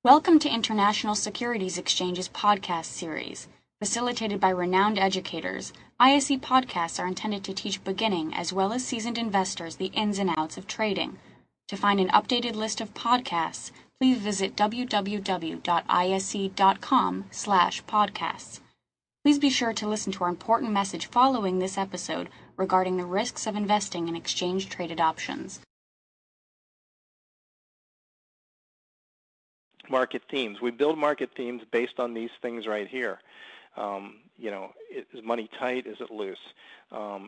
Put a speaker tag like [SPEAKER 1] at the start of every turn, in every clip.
[SPEAKER 1] Welcome to International Securities Exchange's podcast series. Facilitated by renowned educators, ISE podcasts are intended to teach beginning as well as seasoned investors the ins and outs of trading. To find an updated list of podcasts, please visit www.ise.com/podcasts. Please be sure to listen to our important message following this episode regarding the risks of investing in exchange-traded options.
[SPEAKER 2] Market themes. We build market themes based on these things right here. Is money tight? Is it loose?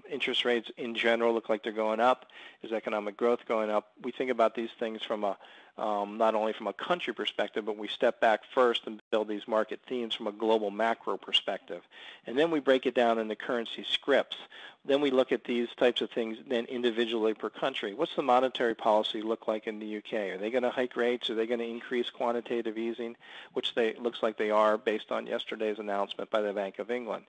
[SPEAKER 2] Interest rates in general look like they're going up. Is economic growth going up? We think about these things from a not only from a country perspective, but we step back first and build these market themes from a global macro perspective. And then we break it down into currency scripts. Then we look at these types of things then individually per country. What's the monetary policy look like in the UK? Are they going to hike rates? Are they going to increase quantitative easing, which looks like they are based on yesterday's announcement by the Bank of England?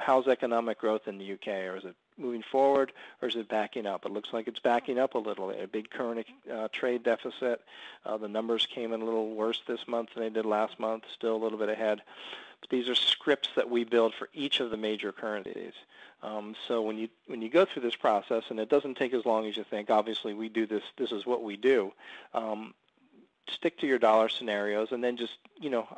[SPEAKER 2] How's economic growth in the UK? Or is it moving forward, or is it backing up? It looks like it's backing up a little. A big current trade deficit. The numbers came in a little worse this month than they did last month, still a little bit ahead. But these are scripts that we build for each of the major currencies. So when you go through this process, and it doesn't take as long as you think, obviously we do this, this is what we do, stick to your dollar scenarios, and then just,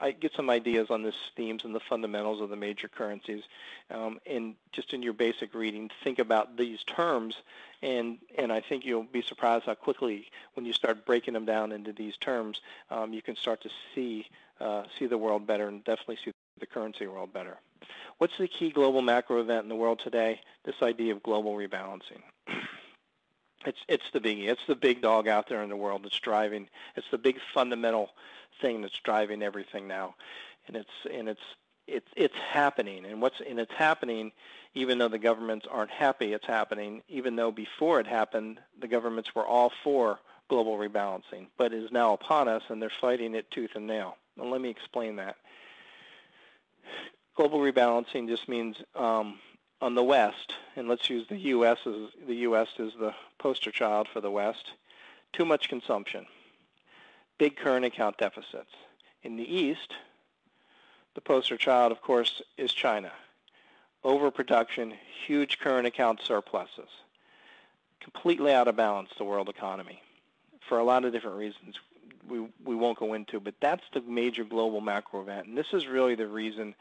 [SPEAKER 2] I get some ideas on the themes and the fundamentals of the major currencies, and just in your basic reading, think about these terms, and I think you'll be surprised how quickly, when you start breaking them down into these terms, you can start to see the world better and definitely see the currency world better. What's the key global macro event in the world today? This idea of global rebalancing. It's the biggie. It's the big dog out there in the world that's driving. It's the big fundamental thing that's driving everything now, and it's happening. And it's happening, even though the governments aren't happy. It's happening, even though before it happened, the governments were all for global rebalancing, but it is now upon us, and they're fighting it tooth and nail. And let me explain that. Global rebalancing just means on the West, and let's use the U.S. as the poster child for the West, too much consumption, big current account deficits. In the East, the poster child, of course, is China. Overproduction, huge current account surpluses, completely out of balance the world economy for a lot of different reasons we won't go into, but that's the major global macro event, and this is really the reason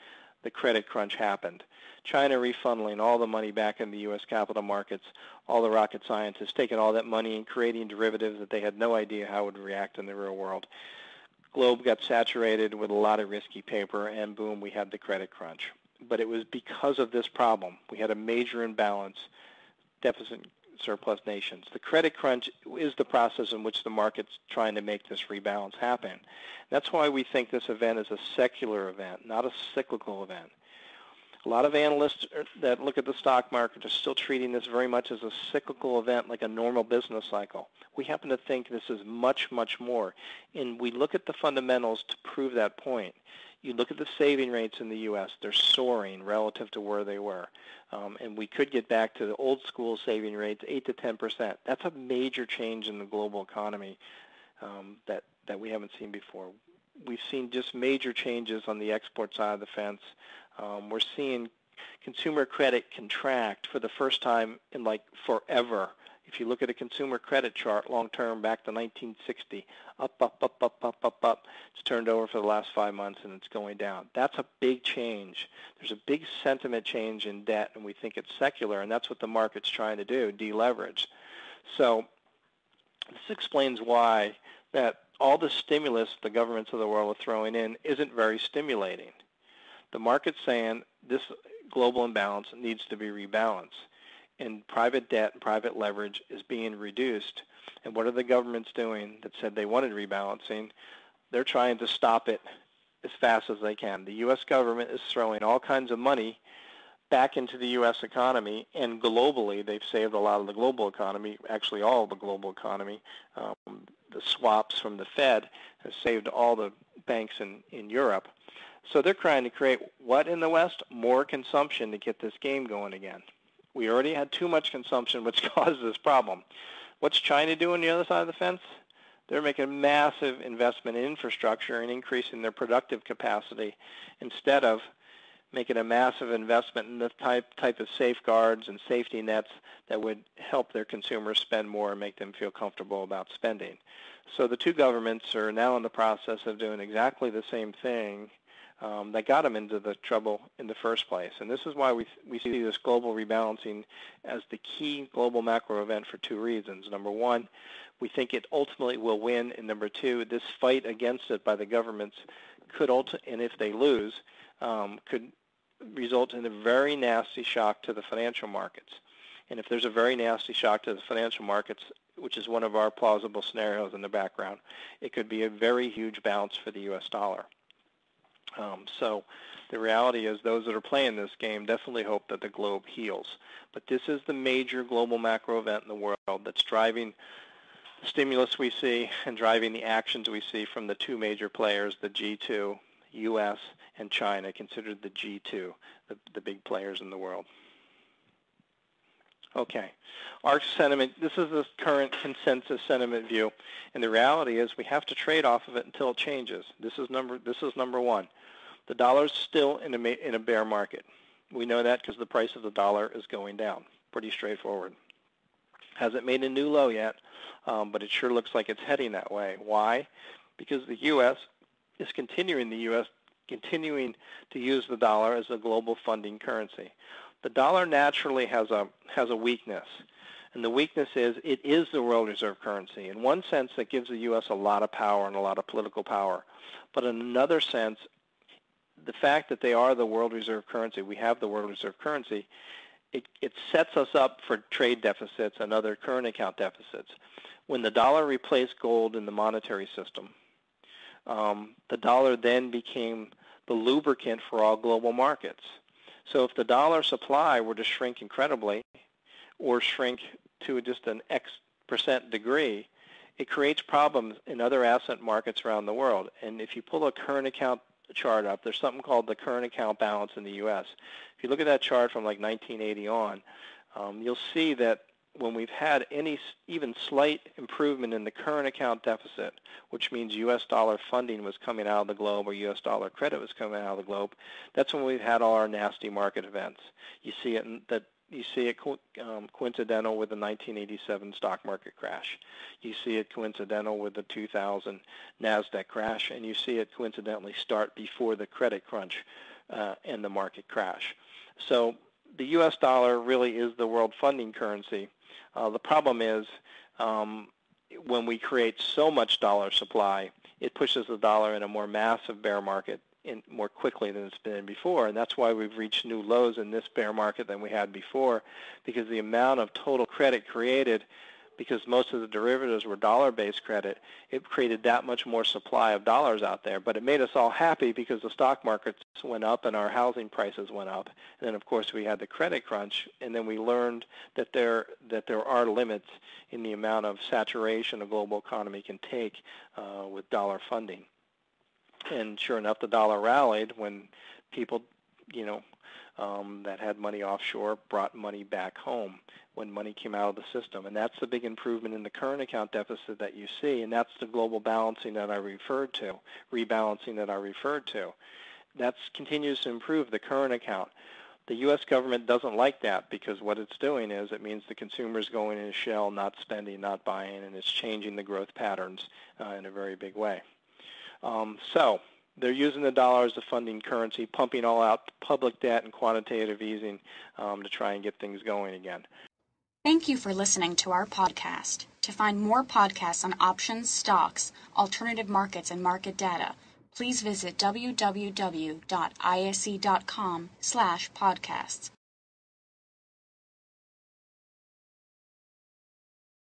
[SPEAKER 2] the credit crunch happened. China refunneling all the money back in the U.S. capital markets, all the rocket scientists taking all that money and creating derivatives that they had no idea how it would react in the real world. Globe got saturated with a lot of risky paper, and boom, we had the credit crunch. But it was because of this problem. We had a major imbalance, deficit surplus nations. The credit crunch is the process in which the market's trying to make this rebalance happen. That's why we think this event is a secular event, not a cyclical event. A lot of analysts that look at the stock market are still treating this very much as a cyclical event, like a normal business cycle. We happen to think this is much, much more. And we look at the fundamentals to prove that point. You look at the saving rates in the U.S., they're soaring relative to where they were. And we could get back to the old school saving rates, 8 to 10%. That's a major change in the global economy that we haven't seen before. We've seen just major changes on the export side of the fence. We're seeing consumer credit contract for the first time in like forever. If you look at a consumer credit chart long-term back to 1960, up. It's turned over for the last 5 months, and it's going down. That's a big change. There's a big sentiment change in debt, and we think it's secular, and that's what the market's trying to do, deleverage. So this explains why that all the stimulus the governments of the world are throwing in isn't very stimulating. The market's saying this global imbalance needs to be rebalanced. And private debt and private leverage is being reduced. And what are the governments doing that said they wanted rebalancing? They're trying to stop it as fast as they can. The U.S. government is throwing all kinds of money back into the U.S. economy, and globally they've saved a lot of the global economy, actually all of the global economy. The swaps from the Fed have saved all the banks in Europe. So they're trying to create what in the West? More consumption to get this game going again. We already had too much consumption, which caused this problem. What's China doing on the other side of the fence? They're making massive investment in infrastructure and increasing their productive capacity instead of making a massive investment in the type of safeguards and safety nets that would help their consumers spend more and make them feel comfortable about spending. So the two governments are now in the process of doing exactly the same thing that got them into the trouble in the first place. And this is why we see this global rebalancing as the key global macro event for two reasons. Number one, we think it ultimately will win. And number two, this fight against it by the governments could and if they lose, could result in a very nasty shock to the financial markets. And if there's a very nasty shock to the financial markets, which is one of our plausible scenarios in the background, it could be a very huge bounce for the U.S. dollar. So the reality is those that are playing this game definitely hope that the globe heals. But this is the major global macro event in the world that's driving the stimulus we see and driving the actions we see from the two major players, the G2, U.S. and China, considered the G2, the big players in the world. Okay, our sentiment, this is the current consensus sentiment view, and the reality is we have to trade off of it until it changes. This is number one. The dollar's still in a bear market. We know that because the price of the dollar is going down. Pretty straightforward. Hasn't made a new low yet, but it sure looks like it's heading that way. Why? Because the U.S. is continuing to use the dollar as a global funding currency. The dollar naturally has a weakness, and the weakness is it is the world reserve currency. In one sense, it gives the U.S. a lot of power and a lot of political power, but in another sense, the fact that they are the world reserve currency, we have the world reserve currency, it sets us up for trade deficits and other current account deficits. When the dollar replaced gold in the monetary system, the dollar then became the lubricant for all global markets. So if the dollar supply were to shrink incredibly or shrink to just an X% degree, it creates problems in other asset markets around the world. And if you pull a current account chart up, there's something called the current account balance in the U.S. If you look at that chart from like 1980 on, you'll see that when we've had any even slight improvement in the current account deficit, which means U.S. dollar funding was coming out of the globe or U.S. dollar credit was coming out of the globe, that's when we've had all our nasty market events. You see it coincidental with the 1987 stock market crash. You see it coincidental with the 2000 NASDAQ crash, and you see it coincidentally start before the credit crunch and the market crash. So the U.S. dollar really is the world funding currency. The problem is when we create so much dollar supply, it pushes the dollar in a more massive bear market more quickly than it's been in before, and that's why we've reached new lows in this bear market than we had before, because the amount of total credit created, because most of the derivatives were dollar-based credit, it created that much more supply of dollars out there. But it made us all happy because the stock markets went up and our housing prices went up. And then, of course, we had the credit crunch, and then we learned that there are limits in the amount of saturation a global economy can take with dollar funding. And sure enough, the dollar rallied when people, that had money offshore brought money back home when money came out of the system. And that's the big improvement in the current account deficit that you see, and that's the global balancing that I referred to, rebalancing that I referred to. That continues to improve the current account. The U.S. government doesn't like that because what it's doing is it means the consumer's going in a shell, not spending, not buying, and it's changing the growth patterns in a very big way. So they're using the dollar as the funding currency, pumping all out public debt and quantitative easing to try and get things going again.
[SPEAKER 1] Thank you for listening to our podcast. To find more podcasts on options, stocks, alternative markets, and market data, please visit www.ise.com/podcasts.